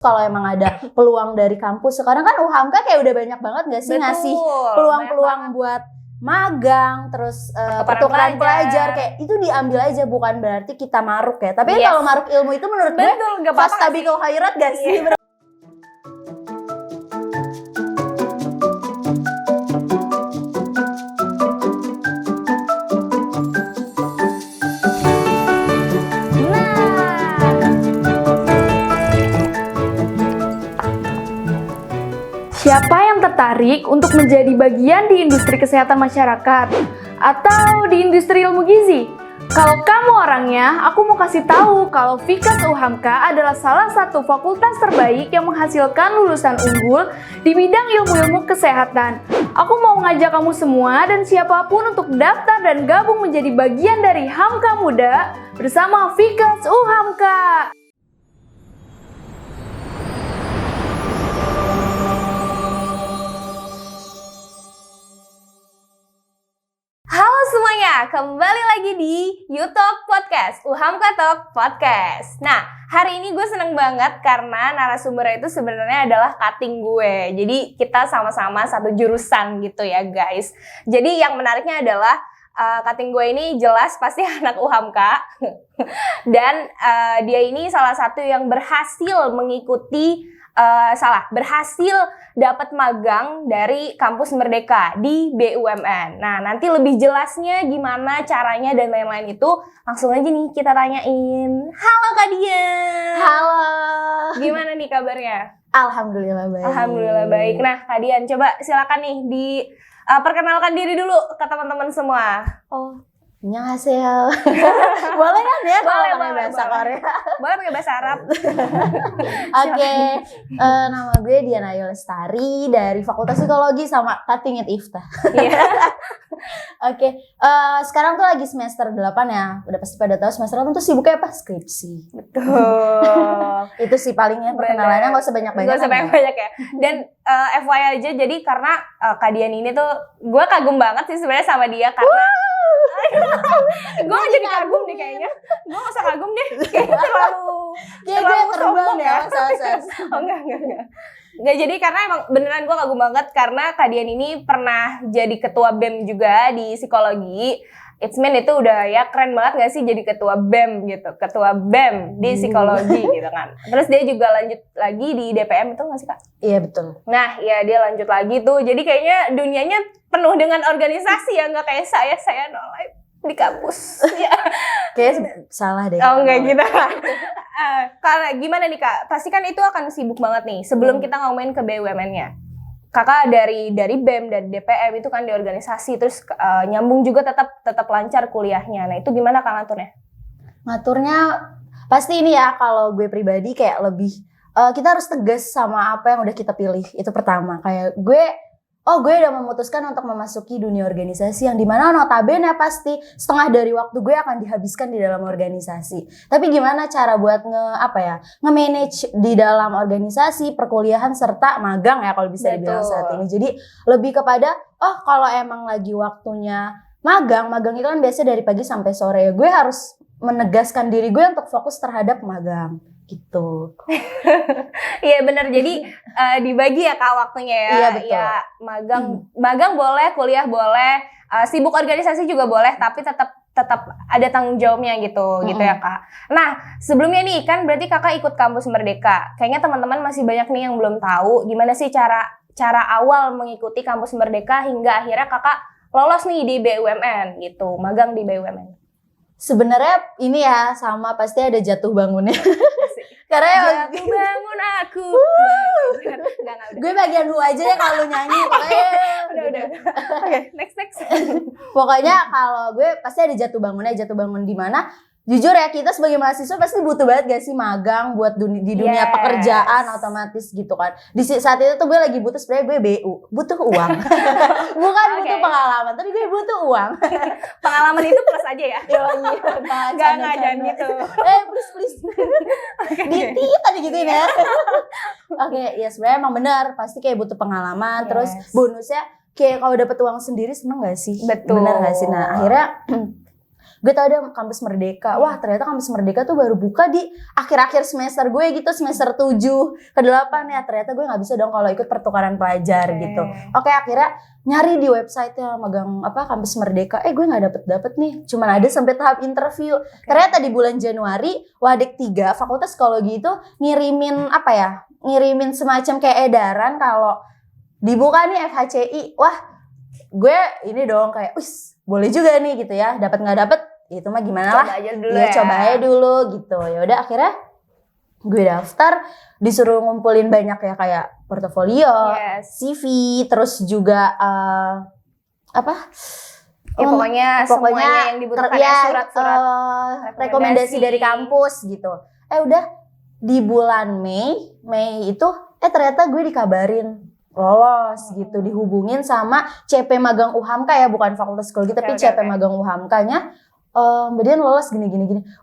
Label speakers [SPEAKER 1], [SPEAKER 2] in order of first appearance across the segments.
[SPEAKER 1] Kalau emang ada peluang dari kampus, sekarang kan UHAMKA kayak udah banyak banget gak sih ngasih peluang-peluang buat magang, terus pertukaran pelajar, kayak itu diambil aja, bukan berarti kita maruk ya. Tapi kalau maruk ilmu itu menurut gue fastabiqul khairat gak sih?
[SPEAKER 2] Siapa yang tertarik untuk menjadi bagian di industri kesehatan masyarakat atau di industri ilmu gizi? Kalau kamu orangnya, aku mau kasih tahu kalau Fikas UHAMKA adalah salah satu fakultas terbaik yang menghasilkan lulusan unggul di bidang ilmu-ilmu kesehatan. Aku mau mengajak kamu semua dan siapapun untuk daftar dan gabung menjadi bagian dari HAMKA Muda bersama Fikas UHAMKA.
[SPEAKER 3] Halo semuanya, kembali lagi di YouTube Podcast, UHAMKA Talk Podcast. Nah, hari ini gue seneng banget karena narasumbernya itu sebenarnya adalah cutting gue. Jadi kita sama-sama satu jurusan gitu ya guys. Jadi yang menariknya adalah cutting gue ini jelas pasti anak UHAMKA. Dan dia ini salah satu yang berhasil mengikuti berhasil dapat magang dari kampus Merdeka di BUMN. Nah, nanti lebih jelasnya gimana caranya dan lain-lain itu langsung aja nih kita tanyain. Halo Kak Dian.
[SPEAKER 1] Halo.
[SPEAKER 3] Gimana nih kabarnya?
[SPEAKER 1] Alhamdulillah baik.
[SPEAKER 3] Alhamdulillah baik. Nah, Kak Dian, coba silakan nih perkenalkan diri dulu ke teman-teman semua.
[SPEAKER 1] Annyeonghaseyo. Boleh kan ya kalau pakai bahasa Korea?
[SPEAKER 3] Boleh pakai bahasa Arab.
[SPEAKER 1] Oke, nama gue Diana Ayu Lestari dari Fakultas Psikologi sama Cutting It Ifta. Oke, sekarang tuh lagi semester 8 ya. Udah pasti pada tahu semester 8 tuh sibuknya apa? Skripsi.
[SPEAKER 3] Betul.
[SPEAKER 1] Itu sih palingnya perkenalannya nggak usah banyak-banyak.
[SPEAKER 3] Gak usah banyak-banyak ya. Dan FYI aja, jadi karena Kak Dian ini tuh gue kagum banget sih sebenarnya sama dia karena gue gak jadi kagum deh kayaknya. Gue gak usah kagum deh. Kayaknya terlalu
[SPEAKER 1] terbang ya.
[SPEAKER 3] Oh enggak. Nggak, jadi karena emang beneran gue kagum banget karena Kak Dian ini pernah jadi ketua BEM juga di psikologi. It's mean itu udah ya keren banget gak sih jadi ketua BEM gitu. Ketua BEM di psikologi gitu kan. Terus dia juga lanjut lagi di DPM itu gak sih Kak?
[SPEAKER 1] Iya betul.
[SPEAKER 3] Nah ya dia lanjut lagi tuh. Jadi kayaknya dunianya penuh dengan organisasi ya. Gak kayak saya no life di kampus. Ya.
[SPEAKER 1] Kayaknya salah deh.
[SPEAKER 3] Oh enggak gitu. Karena gimana nih Kak? Pasti kan itu akan sibuk banget nih. Sebelum kita ngomongin ke BUMN-nya. Kakak dari BEM, dari DPM itu kan di organisasi, terus nyambung juga tetap lancar kuliahnya. Nah itu gimana Kak ngaturnya?
[SPEAKER 1] Ngaturnya pasti ini ya, kalau gue pribadi kayak lebih kita harus tegas sama apa yang udah kita pilih. Itu pertama. Kayak gue udah memutuskan untuk memasuki dunia organisasi yang dimana notabene pasti setengah dari waktu gue akan dihabiskan di dalam organisasi. Tapi gimana cara buat nge-manage di dalam organisasi, perkuliahan serta magang ya kalau bisa dibilang saat ini. Jadi lebih kepada kalau emang lagi waktunya magang itu kan biasa dari pagi sampai sore ya. Gue harus menegaskan diri gue untuk fokus terhadap magang. Gitu.
[SPEAKER 3] Iya benar, jadi dibagi ya Kak waktunya ya.
[SPEAKER 1] Iya betul.
[SPEAKER 3] Ya magang boleh, kuliah boleh, sibuk organisasi juga boleh, tapi tetap ada tanggung jawabnya gitu ya Kak. Nah sebelumnya nih kan berarti Kakak ikut kampus Merdeka. Kayaknya teman-teman masih banyak nih yang belum tahu gimana sih cara awal mengikuti kampus Merdeka hingga akhirnya Kakak lolos nih di BUMN gitu, magang di BUMN.
[SPEAKER 1] Sebenarnya ini ya sama pasti ada jatuh bangunnya. Karena
[SPEAKER 3] jatuh bangun aku.
[SPEAKER 1] Gue bagian lu aja ya kalau nyanyi.
[SPEAKER 3] Udah. Oke, next.
[SPEAKER 1] Pokoknya kalau gue pasti ada jatuh bangunnya. Jatuh bangun di mana? Jujur ya, kita sebagai mahasiswa pasti butuh banget gak sih magang buat di dunia pekerjaan otomatis gitu kan. Di saat itu tuh gue lagi butuh, sebenarnya gue BU, butuh uang. Bukan butuh pengalaman, tapi gue butuh uang.
[SPEAKER 3] Pengalaman itu plus aja ya?
[SPEAKER 1] Jangan gitu. Please. Ditit tadi gituin ya. Oke, ya sebenarnya emang benar, pasti kayak butuh pengalaman. Terus bonusnya kayak kalau dapet uang sendiri seneng gak sih?
[SPEAKER 3] Betul.
[SPEAKER 1] Bener gak sih? Nah akhirnya gue tau ada kampus Merdeka. Wah ternyata kampus Merdeka tuh baru buka di akhir-akhir semester gue gitu, semester 7 ke 8 ya. Ternyata gue gak bisa dong kalau ikut pertukaran pelajar gitu. Oke, akhirnya nyari di website-nya magang kampus Merdeka. Gue gak dapet nih, cuman ada sampai tahap interview. Ternyata di bulan Januari Wadik 3 Fakultas Psikologi itu ngirimin ngirimin semacam kayak edaran kalau dibuka nih FHCI. Wah, gue ini dong kayak, boleh juga nih gitu ya. Dapat nggak dapat, itu mah gimana lah. Coba aja dulu gitu. Ya udah akhirnya gue daftar, disuruh ngumpulin banyak ya kayak portofolio, CV, terus juga
[SPEAKER 3] pokoknya semuanya yang dibutuhkan surat-surat
[SPEAKER 1] rekomendasi dari kampus gitu. Udah di bulan Mei itu ternyata gue dikabarin lolos gitu, dihubungin sama CP Magang UHAMKA ya, bukan Fakultas Psikologi tapi CP Magang UHAMKA-nya. Mbak Dian lolos gini.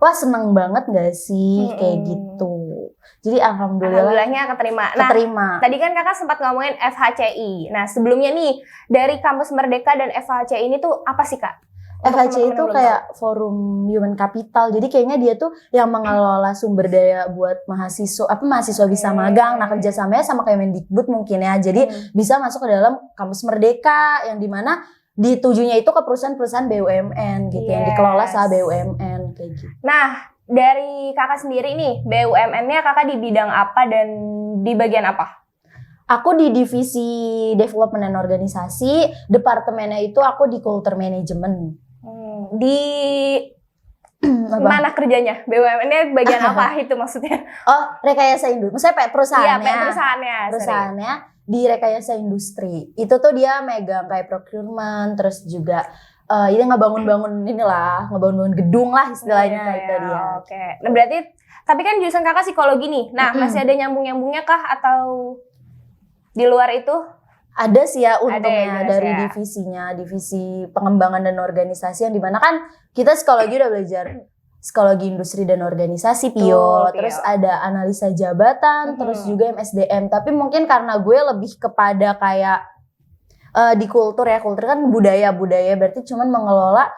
[SPEAKER 1] Wah seneng banget gak sih kayak gitu. Jadi alhamdulillahnya
[SPEAKER 3] keterima.
[SPEAKER 1] Nah,
[SPEAKER 3] tadi kan kakak sempat ngomongin FHCI. Nah sebelumnya nih dari Kampus Merdeka dan FHCI ini tuh apa sih kak?
[SPEAKER 1] FHCI itu kayak forum human capital. Jadi kayaknya dia tuh yang mengelola sumber daya buat mahasiswa bisa magang. Nah kerjasamanya sama kayak Mendikbud mungkin ya. Jadi bisa masuk ke dalam Kampus Merdeka yang dimana ditujunya itu ke perusahaan-perusahaan BUMN gitu yang dikelola sama BUMN kayak gitu.
[SPEAKER 3] Nah, dari kakak sendiri nih, BUMN-nya kakak di bidang apa dan di bagian apa?
[SPEAKER 1] Aku di divisi development dan organisasi, departemennya itu aku di culture management.
[SPEAKER 3] Di mana kerjanya? BUMN-nya bagian apa itu maksudnya?
[SPEAKER 1] Rekayasa industri. Maksudnya perusahaannya.
[SPEAKER 3] Iya,
[SPEAKER 1] perusahaannya di rekayasa industri. Itu tuh dia megang kayak procurement, terus juga ini ngebangun gedung lah istilahnya itu dia.
[SPEAKER 3] Oke. Nah, berarti tapi kan jurusan kakak psikologi nih. Nah, masih ada nyambung-nyambungnya kah atau di luar itu?
[SPEAKER 1] Ada sih ya untungnya dari divisi pengembangan dan organisasi yang dimana kan kita psikologi udah belajar psikologi industri dan organisasi PIO, terus ada analisa jabatan, terus juga MSDM. Tapi mungkin karena gue lebih kepada kayak di kultur kan budaya berarti cuman mengelola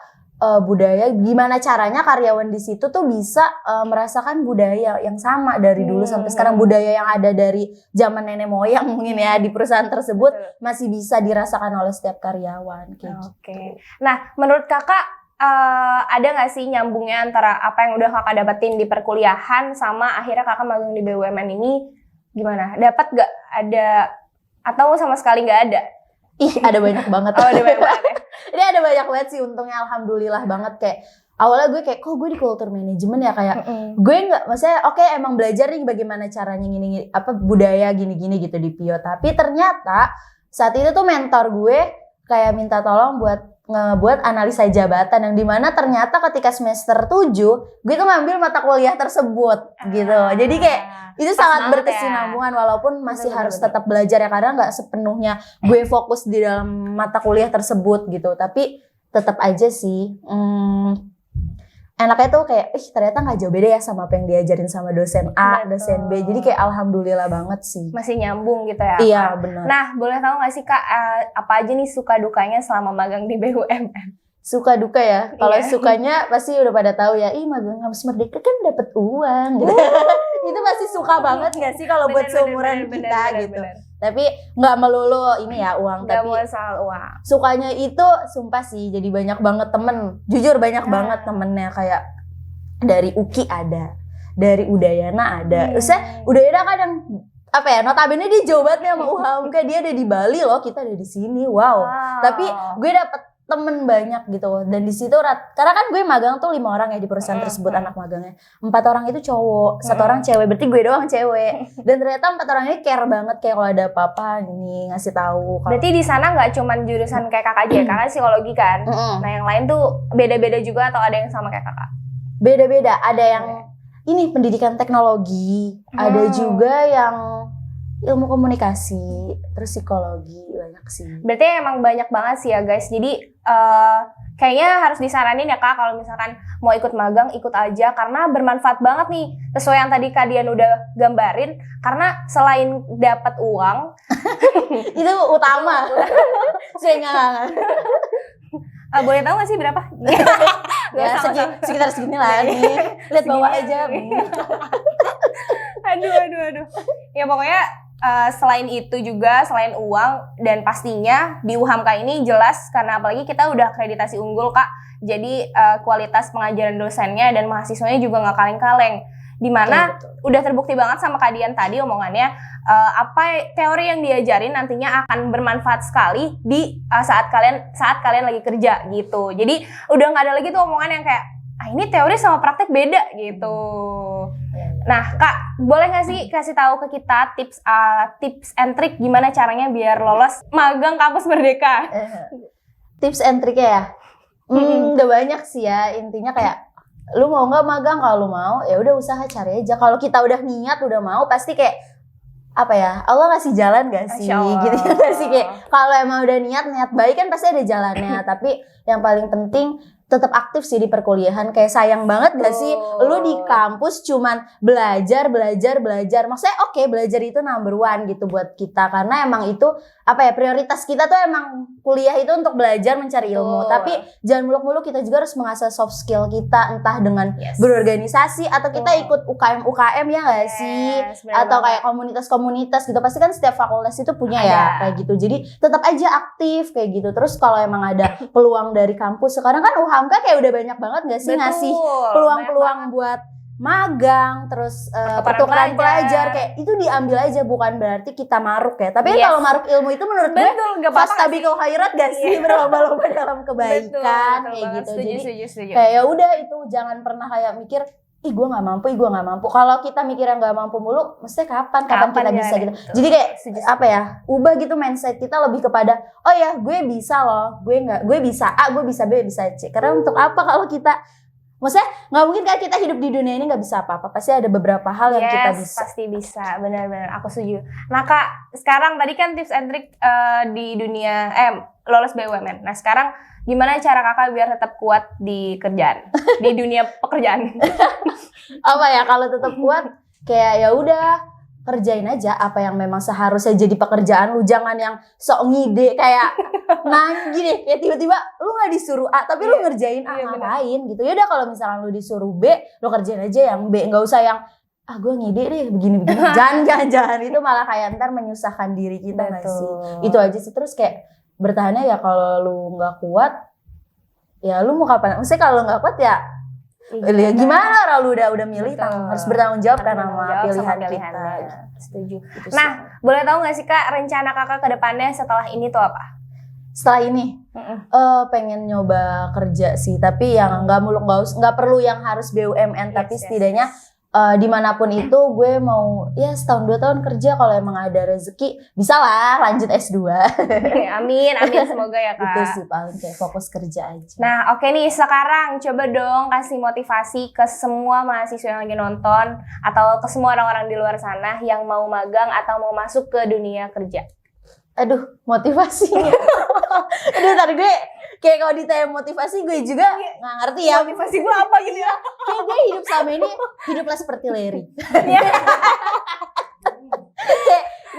[SPEAKER 1] budaya, gimana caranya karyawan di situ tuh bisa merasakan budaya yang sama dari dulu sampai sekarang, budaya yang ada dari zaman nenek moyang mungkin ya di perusahaan tersebut masih bisa dirasakan oleh setiap karyawan kayak gitu.
[SPEAKER 3] Nah, menurut kakak ada nggak sih nyambungnya antara apa yang udah kakak dapetin di perkuliahan sama akhirnya kakak magang di BUMN ini? Gimana? Dapat nggak? Ada atau sama sekali nggak ada?
[SPEAKER 1] Ada banyak banget.
[SPEAKER 3] Ada banyak banget ya?
[SPEAKER 1] Ini ada banyak banget sih untungnya, alhamdulillah banget. Kayak awalnya gue kayak gue di culture management ya, kayak gue nggak, maksudnya emang belajar nih bagaimana caranya budaya gini-gini gitu di PIO. Tapi ternyata saat itu tuh mentor gue kayak minta tolong buat ngebuat analisa jabatan yang dimana ternyata ketika semester 7 gue tuh ngambil mata kuliah tersebut gitu. Jadi kayak itu sangat berkesinambungan walaupun masih harus tetap belajar ya, karena nggak sepenuhnya gue fokus di dalam mata kuliah tersebut gitu. Tapi tetap aja sih enaknya tuh kayak ternyata nggak jauh beda ya sama apa yang diajarin sama dosen A, dosen B. Jadi kayak alhamdulillah banget sih.
[SPEAKER 3] Masih nyambung gitu ya.
[SPEAKER 1] Iya benar.
[SPEAKER 3] Nah boleh tahu nggak sih kak apa aja nih suka dukanya selama magang di BUMN?
[SPEAKER 1] Suka duka ya. Kalau sukanya pasti udah pada tahu ya. Magang Kampus Merdeka kan dapat uang gitu. Itu pasti suka banget nggak sih kalau buat seumuran kita gitu. Tapi nggak melulu ini ya uang,
[SPEAKER 3] gak
[SPEAKER 1] tapi
[SPEAKER 3] soal uang.
[SPEAKER 1] Sukanya itu sumpah sih jadi banyak banget temen. Jujur banyak banget temennya, kayak dari UKI ada, dari Udayana ada. Maksudnya Udayana kadang notabene dia jauh banget nih sama UHAMKA, dia ada di Bali loh, kita ada di sini. Wow. Tapi gue dapet temen banyak gitu, dan di situ karena kan gue magang tuh 5 orang ya di perusahaan tersebut, anak magangnya 4 orang itu cowok, 1 orang cewek, berarti gue doang cewek. Dan ternyata 4 orang ini care banget, kayak kalau ada apa-apa ini ngasih tahu.
[SPEAKER 3] Berarti di sana nggak cuman jurusan kayak kakak aja, kakak psikologi kan. Nah yang lain tuh beda-beda juga atau ada yang sama kayak kakak?
[SPEAKER 1] Beda-beda, ada yang ini pendidikan teknologi, ada juga yang ilmu komunikasi, terus psikologi, banyak sih.
[SPEAKER 3] Berarti emang banyak banget sih ya guys. Jadi kayaknya harus disaranin ya kak, kalau misalkan mau ikut magang, ikut aja karena bermanfaat banget nih. Sesuai yang tadi Kak Dian udah gambarin, karena selain dapat uang
[SPEAKER 1] itu utama. Saya nggak.
[SPEAKER 3] Boleh tahu nggak sih berapa?
[SPEAKER 1] Ya sekitar segini lah nih. Lihat bawah aja.
[SPEAKER 3] Aduh. Ya pokoknya selain itu juga, selain uang dan pastinya di UHAMKA ini jelas karena apalagi kita udah akreditasi unggul Kak. Jadi kualitas pengajaran dosennya dan mahasiswanya juga nggak kaleng-kaleng. Dimana udah terbukti banget sama Kak Dian tadi omongannya apa teori yang diajarin nantinya akan bermanfaat sekali di saat kalian lagi kerja gitu. Jadi udah nggak ada lagi tuh omongan yang kayak ini teori sama praktek beda gitu. Nah Kak, boleh nggak sih kasih tahu ke kita tips and trick gimana caranya biar lolos magang kampus Merdeka?
[SPEAKER 1] Tips and trick ya? Udah banyak sih ya, intinya kayak lu mau nggak magang, kalau lu mau ya udah usaha cari aja. Kalau kita udah niat udah mau pasti kayak apa ya, Allah ngasih jalan gak sih gitu ya gak sih, kayak kalau emang udah niat baik kan pasti ada jalannya. Tapi yang paling penting tetap aktif sih di perkuliahan. Kayak sayang banget gak sih lu di kampus cuman belajar. Maksudnya oke, belajar itu number one gitu buat kita, karena emang itu apa ya, prioritas kita tuh emang kuliah itu untuk belajar mencari ilmu. Tapi jangan muluk-muluk, kita juga harus mengasah soft skill kita, entah dengan berorganisasi atau kita ikut UKM ya gak sih, atau kayak komunitas gitu. Pasti kan setiap fakultas itu punya ya kayak gitu. Jadi tetap aja aktif kayak gitu. Terus kalau emang ada peluang dari kampus, sekarang kan UHAMKA kayak udah banyak banget gak sih ngasih peluang-peluang buat magang, terus pertukaran pelajar, kayak itu diambil aja, bukan berarti kita maruk ya. Tapi kalau maruk ilmu itu menurut gue fastabiqul khairat gak sih, berlomba-lomba dalam kebaikan kayak gitu. Jadi kayak ya udah, itu jangan pernah kayak mikir ih gue nggak mampu. Kalau kita mikirnya nggak mampu mulu, mesti kapan kita bisa gitu. Jadi kayak apa ya, ubah gitu mindset kita lebih kepada oh ya gue bisa loh, gue bisa A, gue bisa B, bisa C. Karena untuk apa kalau kita, maksudnya nggak mungkin kan kita hidup di dunia ini nggak bisa apa-apa. Pasti ada beberapa hal yang kita bisa.
[SPEAKER 3] Pasti bisa, benar-benar aku setuju. Nah Kak, sekarang tadi kan tips and trick di dunia lolos BUMN. Nah sekarang gimana cara Kakak biar tetap kuat di kerjaan, di dunia pekerjaan?
[SPEAKER 1] Apa ya, kalau tetap kuat kayak ya udah kerjain aja apa yang memang seharusnya jadi pekerjaan lu. Jangan yang sok ngide kayak gini, kayak tiba-tiba lu nggak disuruh A tapi lu ngerjain A, ngapain gitu. Ya udah, kalau misalnya lu disuruh B, lu kerjain aja yang B, nggak usah yang gue ngide deh begini-begini. jangan itu malah kayak ntar menyusahkan diri kita nggak sih. Itu aja sih. Terus kayak bertahannya ya, kalau lu nggak kuat ya lu mau kapan? Maksudnya kalau nggak kuat ya gimana, orang lu udah milih, harus bertanggung jawab karena sama pilihan kita.
[SPEAKER 3] Setuju. Nah, boleh tahu nggak sih Kak, rencana Kakak ke depannya setelah ini tuh apa?
[SPEAKER 1] Setelah ini pengen nyoba kerja sih, tapi yang nggak perlu yang harus BUMN, tapi setidaknya dimanapun itu gue mau ya setahun 2 tahun kerja. Kalau emang ada rezeki bisa lah lanjut S2.
[SPEAKER 3] Amin semoga ya Kak.
[SPEAKER 1] Itu sih paling kayak fokus kerja aja.
[SPEAKER 3] Nah oke nih, sekarang coba dong kasih motivasi ke semua mahasiswa yang lagi nonton atau ke semua orang-orang di luar sana yang mau magang atau mau masuk ke dunia kerja.
[SPEAKER 1] Aduh, motivasinya. Aduh, tadi gue kayak kalau ditanya motivasi gue juga nggak ngerti ya.
[SPEAKER 3] Motivasi gue apa gitu ya?
[SPEAKER 1] Kayak gue hidup selama ini hiduplah seperti Larry.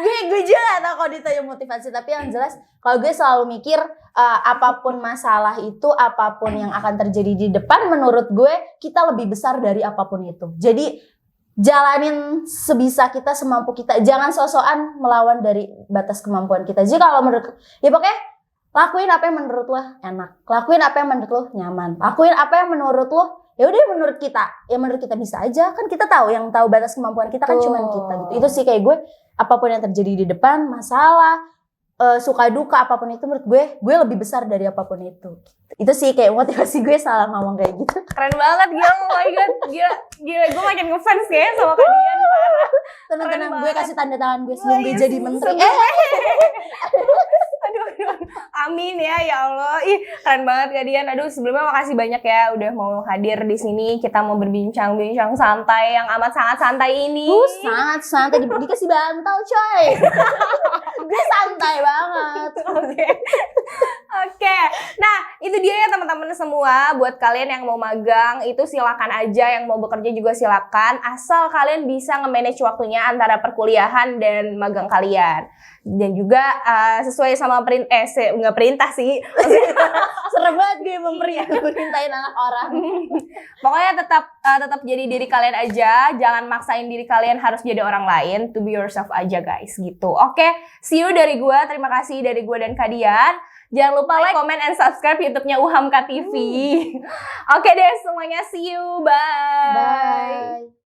[SPEAKER 1] Kayak gue juga gak tau kalau ditanya motivasi. Tapi yang jelas kalau gue selalu mikir apapun masalah itu, apapun yang akan terjadi di depan, menurut gue kita lebih besar dari apapun itu. Jadi jalanin sebisa kita, semampu kita. Jangan sok-sokan melawan dari batas kemampuan kita. Jadi kalau menurut ya pokoknya lakuin apa yang menurut lo enak, lakuin apa yang menurut lo nyaman, lakuin apa yang menurut lo ya udah menurut kita bisa aja. Kan kita tahu, yang tahu batas kemampuan kita kan cuma kita gitu. Itu sih kayak gue, apapun yang terjadi di depan, masalah suka duka apapun itu, menurut gue lebih besar dari apapun itu. Itu sih kayak motivasi gue, salah ngomong kayak gitu.
[SPEAKER 3] Keren banget, gila, oh my god, gila, gue makin ngefans kayaknya sama Kak Dian, parah.
[SPEAKER 1] Tenang, gue kasih tanda tangan gue sebelum gue jadi menteri.
[SPEAKER 3] Aduh, amin ya Allah. Ih, keren banget Kak Dian. Aduh, sebelumnya makasih banyak ya udah mau hadir di sini. Kita mau berbincang-bincang santai yang amat sangat santai ini.
[SPEAKER 1] Sangat santai, dikasih bantal coy. Gue santai banget.
[SPEAKER 3] Oke. Nah, itu dia ya teman-teman semua. Buat kalian yang mau magang itu silakan aja, yang mau bekerja juga silakan, asal kalian bisa nge-manage waktunya antara perkuliahan dan magang kalian. Dan juga sesuai sama nggak perintah sih,
[SPEAKER 1] Serem banget gue memperintain anak orang.
[SPEAKER 3] Pokoknya tetap jadi diri kalian aja, jangan maksain diri kalian harus jadi orang lain, to be yourself aja guys gitu. Oke, see you dari gue, terima kasih dari gue dan Kadian. Jangan lupa like, comment, and subscribe YouTube-nya Uhamka TV. Oke deh semuanya, see you, bye.
[SPEAKER 1] Bye.